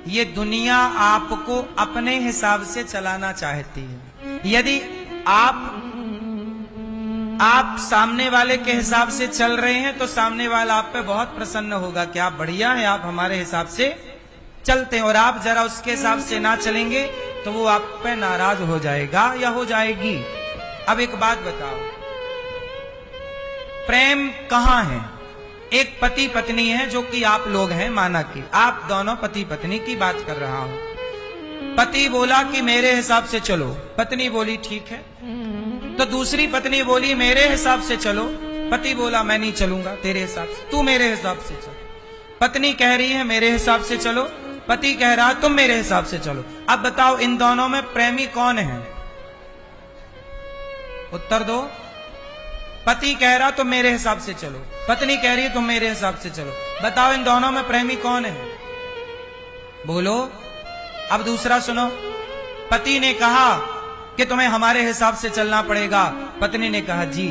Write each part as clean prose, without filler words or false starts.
ये दुनिया आपको अपने हिसाब से चलाना चाहती है। यदि आप सामने वाले के हिसाब से चल रहे हैं तो सामने वाला आप पे बहुत प्रसन्न होगा कि आप बढ़िया हैं, आप हमारे हिसाब से चलते हैं। और आप जरा उसके हिसाब से ना चलेंगे तो वो आप पे नाराज हो जाएगा या हो जाएगी। अब एक बात बताओ, प्रेम कहां है? एक पति पत्नी है जो कि आप लोग हैं, माना कि आप दोनों पति पत्नी की बात कर रहा हूं। पति बोला कि मेरे हिसाब से चलो, पत्नी बोली ठीक है। तो दूसरी पत्नी बोली मेरे हिसाब से चलो, पति बोला मैं नहीं चलूंगा तेरे हिसाब से, तू मेरे हिसाब से चल। पत्नी कह रही है मेरे हिसाब से चलो, पति कह रहा तुम मेरे हिसाब से चलो। अब बताओ इन दोनों में प्रेमी कौन है? उत्तर दो। पति कह रहा तुम मेरे हिसाब से चलो, पत्नी कह रही है तुम मेरे हिसाब से चलो। बताओ इन दोनों में प्रेमी कौन है? बोलो। अब दूसरा सुनो। पति ने कहा कि तुम्हें हमारे हिसाब से चलना पड़ेगा, पत्नी ने कहा जी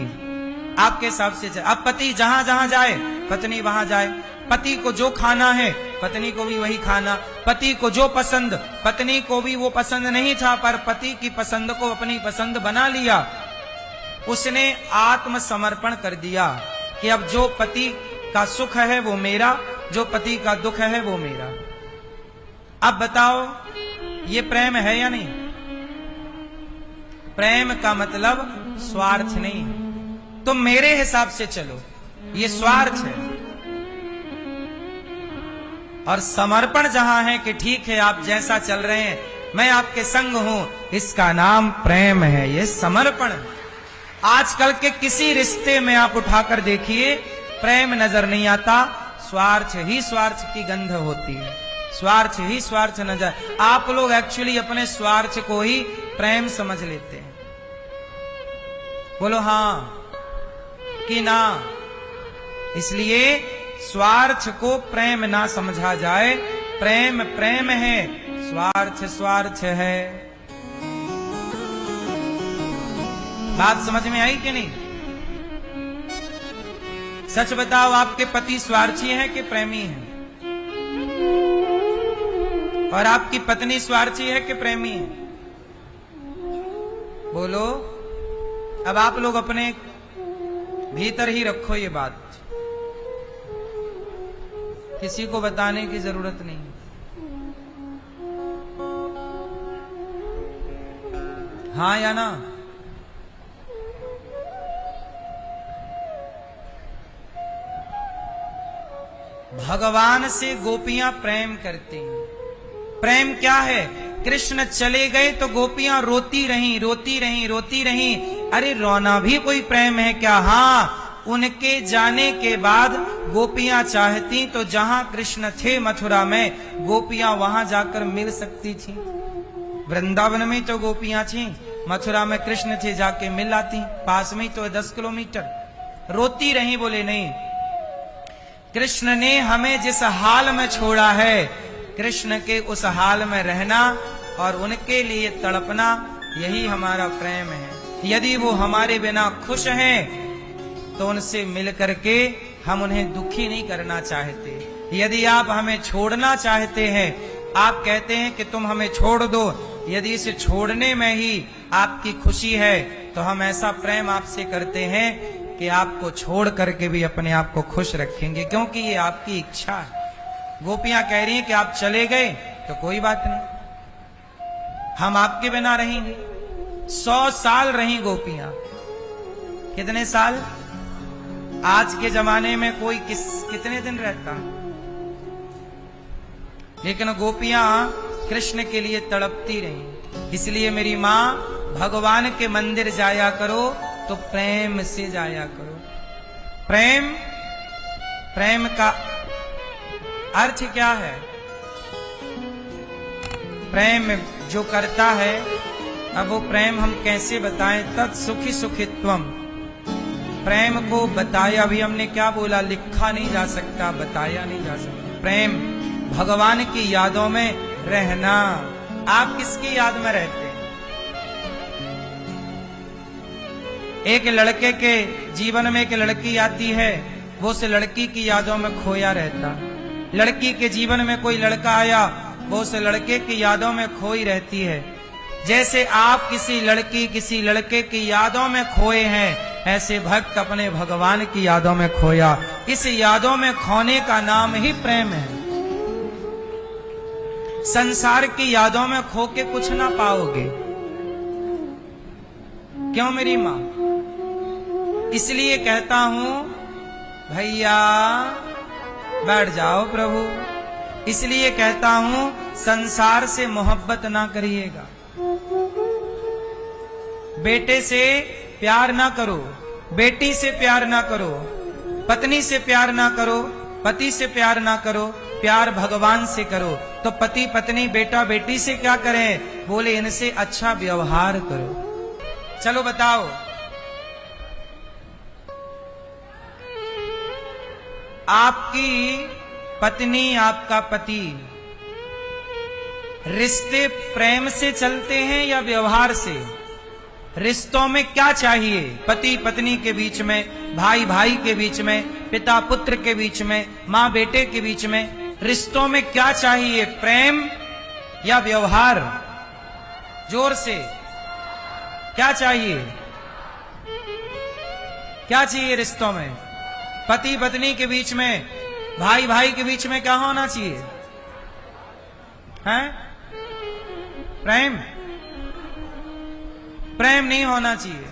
आपके हिसाब से चल। अब पति जहां जहां जाए पत्नी वहां जाए। पति को जो खाना है पत्नी को भी वही खाना, पति को जो पसंद पत्नी को भी वो पसंद नहीं था, पर पति की पसंद को अपनी पसंद बना लिया। उसने आत्मसमर्पण कर दिया कि अब जो पति का सुख है वो मेरा, जो पति का दुख है वो मेरा। अब बताओ ये प्रेम है या नहीं? प्रेम का मतलब स्वार्थ नहीं है। तुम मेरे हिसाब से चलो, ये स्वार्थ है। और समर्पण जहां है कि ठीक है आप जैसा चल रहे हैं मैं आपके संग हूं, इसका नाम प्रेम है, ये समर्पण है। आजकल के किसी रिश्ते में आप उठाकर देखिए प्रेम नजर नहीं आता, स्वार्थ ही स्वार्थ की गंध होती है, स्वार्थ ही स्वार्थ नजर। आप लोग एक्चुअली अपने स्वार्थ को ही प्रेम समझ लेते हैं। बोलो हां कि ना? इसलिए स्वार्थ को प्रेम ना समझा जाए। प्रेम प्रेम है, स्वार्थ स्वार्थ है। बात समझ में आई कि नहीं? सच बताओ आपके पति स्वार्थी है कि प्रेमी है? और आपकी पत्नी स्वार्थी है कि प्रेमी है? बोलो। अब आप लोग अपने भीतर ही रखो ये बात, किसी को बताने की जरूरत नहीं। हाँ या ना? भगवान से गोपियां प्रेम करती हैं। प्रेम क्या है? कृष्ण चले गए तो गोपियां रोती रहीं, रोती रहीं, रोती रहीं। अरे रोना भी कोई प्रेम है क्या? हाँ, उनके जाने के बाद गोपियां चाहती तो जहां कृष्ण थे मथुरा में गोपियां वहां जाकर मिल सकती थी। वृंदावन में तो गोपियां थी, मथुरा में कृष्ण थे, जाके मिल आती, पास में तो 10 किलोमीटर। रोती रही, बोले नहीं, कृष्ण ने हमें जिस हाल में छोड़ा है कृष्ण के उस हाल में रहना और उनके लिए तड़पना, यही हमारा प्रेम है। यदि वो हमारे बिना खुश हैं तो उनसे मिल करके हम उन्हें दुखी नहीं करना चाहते। यदि आप हमें छोड़ना चाहते हैं, आप कहते हैं कि तुम हमें छोड़ दो, यदि इसे छोड़ने में ही आपकी खुशी है तो हम ऐसा प्रेम आपसे करते हैं कि आपको छोड़ करके भी अपने आप को खुश रखेंगे, क्योंकि ये आपकी इच्छा है। गोपियां कह रही हैं कि आप चले गए तो कोई बात नहीं, हम आपके बिना रहेंगे। 100 साल रही गोपियां। कितने साल? आज के जमाने में कोई कितने दिन रहता है, लेकिन गोपियां कृष्ण के लिए तड़पती रही। इसलिए मेरी मां, भगवान के मंदिर जाया करो तो प्रेम से जाया करो। प्रेम, प्रेम का अर्थ क्या है? प्रेम जो करता है, अब वो प्रेम हम कैसे बताएं? तत् सुखी सुखित्वम। प्रेम को बताया भी हमने क्या बोला? लिखा नहीं जा सकता, बताया नहीं जा सकता। प्रेम भगवान की यादों में रहना। आप किसकी याद में रहते हैं? एक लड़के के जीवन में एक लड़की आती है, वो उस लड़की की यादों में खोया रहता। लड़की के जीवन में कोई लड़का आया, वो उस लड़के की यादों में खोई रहती है। जैसे आप किसी लड़की किसी लड़के की यादों में खोए हैं, ऐसे भक्त अपने भगवान की यादों में खोया। इस यादों में खोने का नाम ही प्रेम है। संसार की यादों में खो के कुछ ना पाओगे। क्यों मेरी मां? इसलिए कहता हूं भैया बैठ जाओ प्रभु। इसलिए कहता हूं संसार से मोहब्बत ना करिएगा। बेटे से प्यार ना करो, बेटी से प्यार ना करो, पत्नी से प्यार ना करो, पति से प्यार ना करो, प्यार भगवान से करो। तो पति पत्नी बेटा बेटी से क्या करें? बोले इनसे अच्छा व्यवहार करो। चलो बताओ, आपकी पत्नी आपका पति रिश्ते प्रेम से चलते हैं या व्यवहार से? रिश्तों में क्या चाहिए? पति पत्नी के बीच में, भाई भाई के बीच में, पिता पुत्र के बीच में, माँ बेटे के बीच में, रिश्तों में क्या चाहिए? प्रेम या व्यवहार? जोर से क्या चाहिए? क्या चाहिए रिश्तों में? पति पत्नी के बीच में, भाई भाई के बीच में क्या होना चाहिए? हैं? प्रेम? प्रेम नहीं होना चाहिए।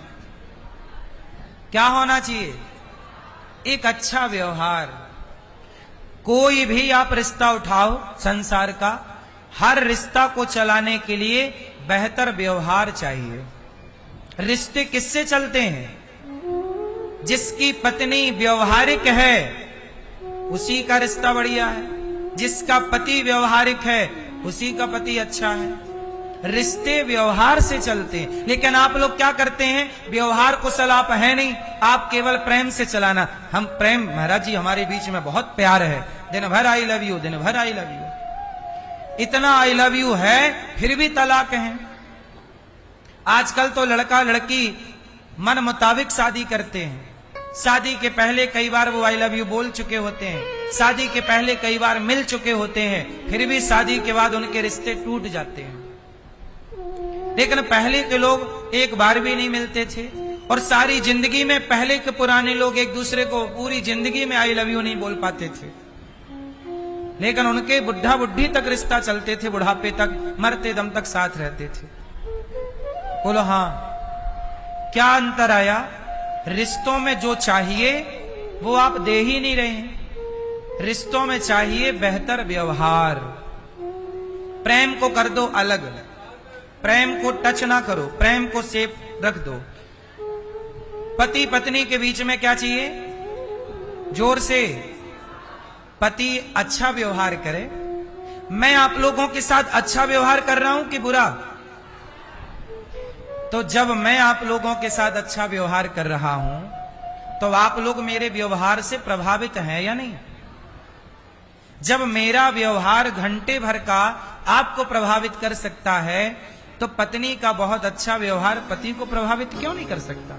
क्या होना चाहिए? एक अच्छा व्यवहार। कोई भी आप रिश्ता उठाओ संसार का, हर रिश्ता को चलाने के लिए बेहतर व्यवहार चाहिए। रिश्ते किससे चलते हैं? जिसकी पत्नी व्यवहारिक है उसी का रिश्ता बढ़िया है। जिसका पति व्यवहारिक है उसी का पति अच्छा है। रिश्ते व्यवहार से चलते हैं। लेकिन आप लोग क्या करते हैं? व्यवहार कुशल आप है नहीं, आप केवल प्रेम से चलाना। हम प्रेम, महाराज जी हमारे बीच में बहुत प्यार है, दिन भर आई लव यू, दिन भर आई लव यू, इतना आई लव यू है, फिर भी तलाक है। आजकल तो लड़का लड़की मन मुताबिक शादी करते हैं। शादी के पहले कई बार वो आई लव यू बोल चुके होते हैं, शादी के पहले कई बार मिल चुके होते हैं, फिर भी शादी के बाद उनके रिश्ते टूट जाते हैं। लेकिन पहले के लोग एक बार भी नहीं मिलते थे, और सारी जिंदगी में पहले के पुराने लोग एक दूसरे को पूरी जिंदगी में आई लव यू नहीं बोल पाते थे। लेकिन उनके बुढ़ा बुढ़ी तक रिश्ता चलते थे, बुढ़ापे तक, मरते दम तक साथ रहते थे। बोलो हाँ, क्या अंतर आया? रिश्तों में जो चाहिए वो आप दे ही नहीं रहे हैं। रिश्तों में चाहिए बेहतर व्यवहार। प्रेम को कर दो अलग, प्रेम को टच ना करो, प्रेम को सेफ रख दो। पति पत्नी के बीच में क्या चाहिए? जोर से, पति अच्छा व्यवहार करे। मैं आप लोगों के साथ अच्छा व्यवहार कर रहा हूं कि बुरा? तो जब मैं आप लोगों के साथ अच्छा व्यवहार कर रहा हूं तो आप लोग मेरे व्यवहार से प्रभावित हैं या नहीं? जब मेरा व्यवहार घंटे भर का आपको प्रभावित कर सकता है तो पत्नी का बहुत अच्छा व्यवहार पति को प्रभावित क्यों नहीं कर सकता?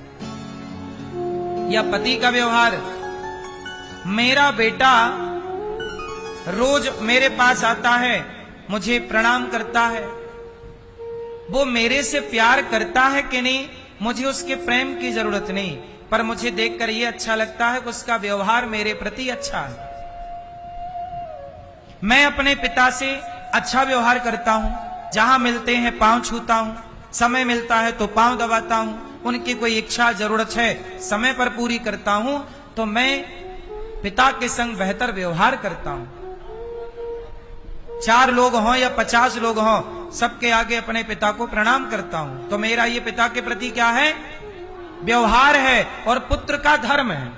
या पति का व्यवहार, मेरा बेटा रोज मेरे पास आता है, मुझे प्रणाम करता है, वो मेरे से प्यार करता है कि नहीं? मुझे उसके प्रेम की जरूरत नहीं, पर मुझे देखकर ये अच्छा लगता है कि उसका व्यवहार मेरे प्रति अच्छा है। मैं अपने पिता से अच्छा व्यवहार करता हूं, जहां मिलते हैं पांव छूता हूं, समय मिलता है तो पांव दबाता हूं, उनकी कोई इच्छा जरूरत है समय पर पूरी करता हूं, तो मैं पिता के संग बेहतर व्यवहार करता हूं। 4 लोग हों या 50 लोग हों, सबके आगे अपने पिता को प्रणाम करता हूं। तो मेरा ये पिता के प्रति क्या है? व्यवहार है, और पुत्र का धर्म है।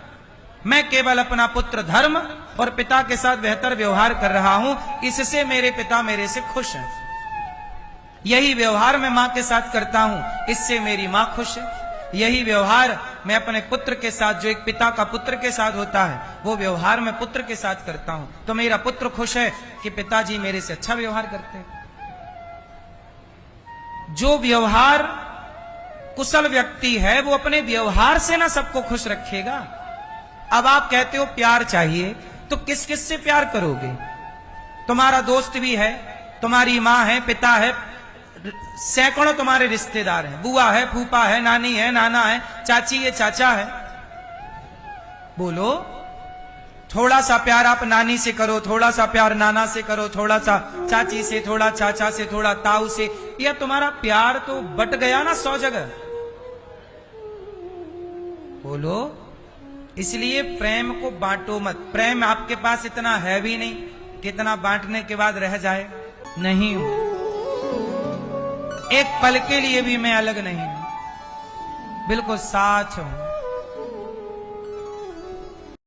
मैं केवल अपना पुत्र धर्म और पिता के साथ बेहतर व्यवहार कर रहा हूं, इससे मेरे पिता मेरे से खुश हैं। यही व्यवहार मैं मां के साथ करता हूं, इससे मेरी मां खुश है। यही व्यवहार मैं अपने पुत्र के साथ, जो एक पिता का पुत्र के साथ होता है, वो व्यवहार मैं पुत्र के साथ करता हूं, तो मेरा पुत्र खुश है कि पिताजी मेरे से अच्छा व्यवहार करते हैं। जो व्यवहार कुशल व्यक्ति है वो अपने व्यवहार से ना सबको खुश रखेगा। अब आप कहते हो प्यार चाहिए, तो किस किस से प्यार करोगे? तुम्हारा दोस्त भी है तुम्हारी माँ है, पिता है, सैकड़ों तुम्हारे रिश्तेदार हैं, बुआ है, फूफा है, नानी है, नाना है, चाची है, चाचा है। बोलो, थोड़ा सा प्यार आप नानी से करो, थोड़ा सा प्यार नाना से करो, थोड़ा सा चाची से, थोड़ा चाचा से, थोड़ा ताऊ से, या तुम्हारा प्यार तो बट गया ना 100 जगह। बोलो, इसलिए प्रेम को बांटो मत। प्रेम आपके पास इतना है भी नहीं कितना बांटने के बाद रह जाए। नहीं हूं, एक पल के लिए भी मैं अलग नहीं हूं, बिल्कुल साथ हूं।